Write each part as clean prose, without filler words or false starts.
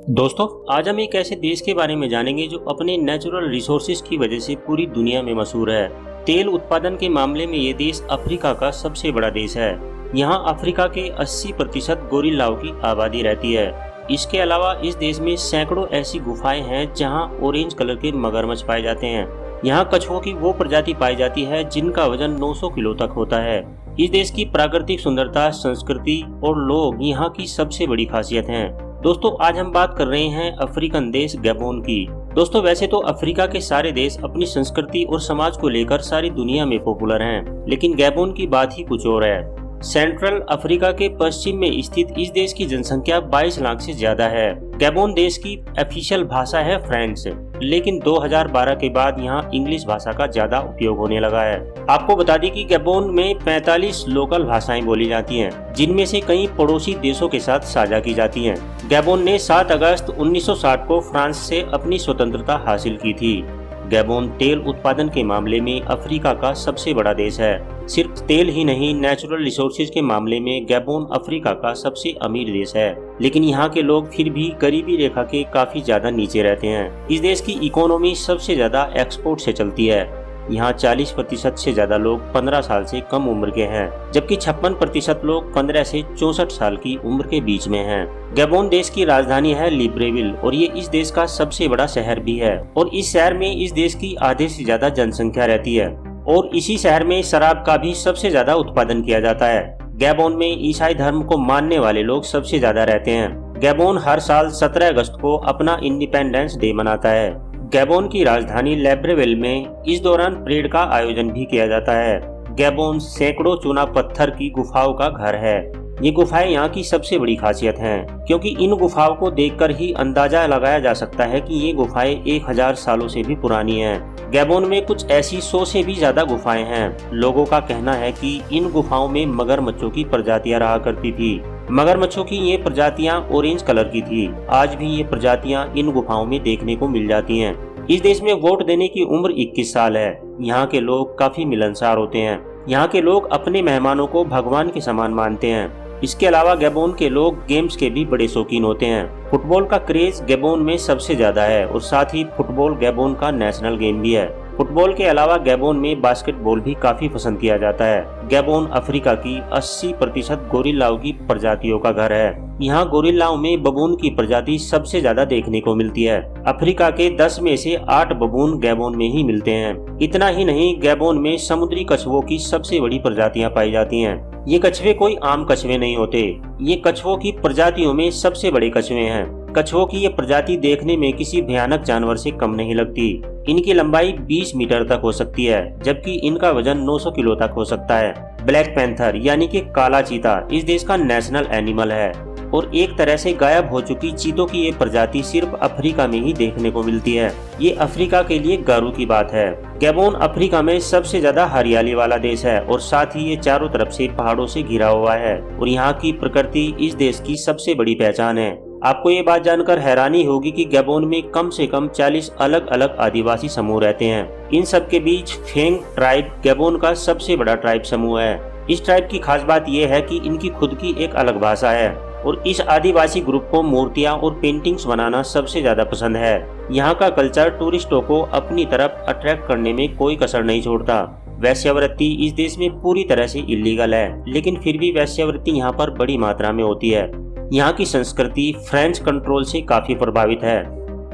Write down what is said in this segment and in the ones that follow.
दोस्तों, आज हम एक ऐसे देश के बारे में जानेंगे जो अपने नेचुरल रिसोर्सेज की वजह से पूरी दुनिया में मशहूर है। तेल उत्पादन के मामले में ये देश अफ्रीका का सबसे बड़ा देश है। यहाँ अफ्रीका के 80% गोरिल्लाओं की आबादी रहती है। इसके अलावा इस देश में सैकड़ों ऐसी गुफाएं हैं जहाँ ऑरेंज कलर के मगरमच्छ पाए जाते हैं। यहाँ कछुओं की वो प्रजाति पाई जाती है जिनका वजन 900 किलो तक होता है। इस देश की प्राकृतिक सुंदरता, संस्कृति और लोग यहाँ की सबसे बड़ी खासियत हैं। दोस्तों, आज हम बात कर रहे हैं अफ्रीकन देश गैबोन की। दोस्तों, वैसे तो अफ्रीका के सारे देश अपनी संस्कृति और समाज को लेकर सारी दुनिया में पॉपुलर हैं, लेकिन गैबोन की बात ही कुछ और है। सेंट्रल अफ्रीका के पश्चिम में स्थित इस देश की जनसंख्या 22 लाख से ज्यादा है। गैबोन देश की ऑफिशियल भाषा है फ्रेंच, लेकिन 2012 के बाद यहाँ इंग्लिश भाषा का ज्यादा उपयोग होने लगा है। आपको बता दें कि गैबोन में 45 लोकल भाषाएं बोली जाती हैं, जिनमें से कई पड़ोसी देशों के साथ साझा की जाती हैं। गैबोन ने 7 अगस्त 1960 को फ्रांस से अपनी स्वतंत्रता हासिल की थी। गैबोन तेल उत्पादन के मामले में अफ्रीका का सबसे बड़ा देश है। सिर्फ तेल ही नहीं, नेचुरल रिसोर्सेज के मामले में गैबोन अफ्रीका का सबसे अमीर देश है। लेकिन यहाँ के लोग फिर भी गरीबी रेखा के काफी ज्यादा नीचे रहते हैं। इस देश की इकोनॉमी सबसे ज्यादा एक्सपोर्ट से चलती है। यहाँ 40% से ज्यादा लोग 15 साल से कम उम्र के हैं, जबकि 56% लोग 15 से 64 साल की उम्र के बीच में हैं। गैबोन देश की राजधानी है लिब्रेविल और ये इस देश का सबसे बड़ा शहर भी है। और इस शहर में इस देश की आधे से ज्यादा जनसंख्या रहती है और इसी शहर में शराब का भी सबसे ज्यादा उत्पादन किया जाता है। गैबोन में ईसाई धर्म को मानने वाले लोग सबसे ज्यादा रहते हैं। गैबोन हर साल 17 अगस्त को अपना इंडिपेंडेंस डे मनाता है। गैबोन की राजधानी लिब्रेविल में इस दौरान परेड का आयोजन भी किया जाता है। गैबोन सैकड़ों चूना पत्थर की गुफाओं का घर है। ये गुफाएं यहाँ की सबसे बड़ी खासियत हैं, क्योंकि इन गुफाओं को देखकर ही अंदाजा लगाया जा सकता है कि ये गुफाएं 1000 सालों से भी पुरानी हैं। गैबोन में कुछ ऐसी 100 से भी ज्यादा गुफाएं हैं। लोगों का कहना है कि इन गुफाओं में मगरमच्छों की प्रजातियां रहा करती थी। मगरमच्छों की ये प्रजातियां ऑरेंज कलर की थी। आज भी ये प्रजातियां इन गुफाओं में देखने को मिल जाती हैं। इस देश में वोट देने की उम्र 21 साल है। यहाँ के लोग काफी मिलनसार होते हैं। यहाँ के लोग अपने मेहमानों को भगवान के समान मानते हैं। इसके अलावा गैबोन के लोग गेम्स के भी बड़े शौकीन होते हैं। फुटबॉल का क्रेज गैबोन में सबसे ज्यादा है और साथ ही फुटबॉल गैबोन का नेशनल गेम भी है। फुटबॉल के अलावा गैबोन में बास्केटबॉल भी काफी पसंद किया जाता है। गैबोन अफ्रीका की 80% गोरिल्लाओं की प्रजातियों का घर है। यहाँ गोरिल्लाओं में बबून की प्रजाति सबसे ज्यादा देखने को मिलती है। अफ्रीका के 10 में से 8 बबून गैबोन में ही मिलते हैं। इतना ही नहीं, गैबोन में समुद्री कछुओं की सबसे बड़ी प्रजातियां पाई जाती हैं। ये कछुए कोई आम कछुए नहीं होते। ये कछुओं की प्रजातियों में सबसे बड़े कछुए हैं। कछुओं की ये प्रजाति देखने में किसी भयानक जानवर से कम नहीं लगती। इनकी लंबाई 20 मीटर तक हो सकती है, जबकि इनका वजन 900 किलो तक हो सकता है। ब्लैक पैंथर यानी कि काला चीता इस देश का नेशनल एनिमल है और एक तरह से गायब हो चुकी चीतों की ये प्रजाति सिर्फ अफ्रीका में ही देखने को मिलती है। ये अफ्रीका के लिए गर्व की बात है। गैबोन अफ्रीका में सबसे ज्यादा हरियाली वाला देश है और साथ ही ये चारों तरफ से पहाड़ों से घिरा हुआ है और यहाँ की प्रकृति इस देश की सबसे बड़ी पहचान है। आपको ये बात जानकर हैरानी होगी कि गैबोन में कम से कम 40 अलग अलग आदिवासी समूह रहते हैं। इन सब के बीच फेंग ट्राइब गैबोन का सबसे बड़ा ट्राइब समूह है। इस ट्राइब की खास बात यह है कि इनकी खुद की एक अलग भाषा है और इस आदिवासी ग्रुप को मूर्तियां और पेंटिंग्स बनाना सबसे ज्यादा पसंद है। यहाँ का कल्चर टूरिस्टों को अपनी तरफ अट्रैक्ट करने में कोई कसर नहीं छोड़ता। वैश्यावृत्ति इस देश में पूरी तरह से इलीगल है, लेकिन फिर भी वैश्यावृत्ति यहाँ पर बड़ी मात्रा में होती है। यहाँ की संस्कृति फ्रेंच कंट्रोल से काफी प्रभावित है।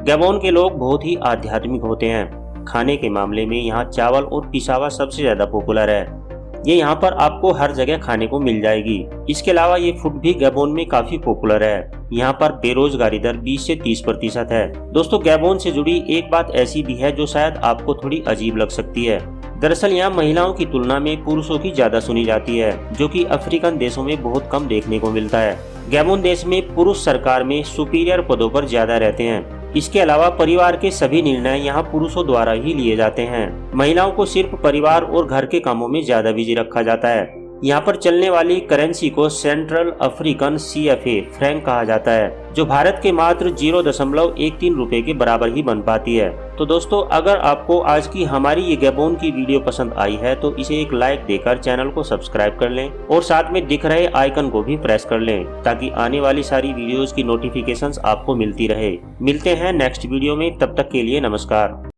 गैबोन के लोग बहुत ही आध्यात्मिक होते हैं। खाने के मामले में यहाँ चावल और पिसावा सबसे ज्यादा पॉपुलर है। ये यहाँ पर आपको हर जगह खाने को मिल जाएगी। इसके अलावा ये फूड भी गैबोन में काफी पॉपुलर है। यहाँ पर बेरोजगारी दर 20 से 30% है। दोस्तों, गैबोन से जुड़ी एक बात ऐसी भी है जो शायद आपको थोड़ी अजीब लग सकती है। दरअसल यहाँ महिलाओं की तुलना में पुरुषों की ज्यादा सुनी जाती है, जो कि अफ्रीकन देशों में बहुत कम देखने को मिलता है। गैबोन देश में पुरुष सरकार में सुपीरियर पदों पर ज्यादा रहते हैं। इसके अलावा परिवार के सभी निर्णय यहाँ पुरुषों द्वारा ही लिए जाते हैं। महिलाओं को सिर्फ परिवार और घर के कामों में ज्यादा बिजी रखा जाता है। यहाँ पर चलने वाली करेंसी को सेंट्रल अफ्रीकन CFA फ्रैंक कहा जाता है, जो भारत के मात्र 0.13 रुपए के बराबर ही बन पाती है। तो दोस्तों, अगर आपको आज की हमारी ये गैबोन की वीडियो पसंद आई है तो इसे एक लाइक देकर चैनल को सब्सक्राइब कर लें और साथ में दिख रहे आइकन को भी प्रेस कर लें, ताकि आने वाली सारी वीडियोस की नोटिफिकेशंस आपको मिलती रहे। मिलते हैं नेक्स्ट वीडियो में, तब तक के लिए नमस्कार।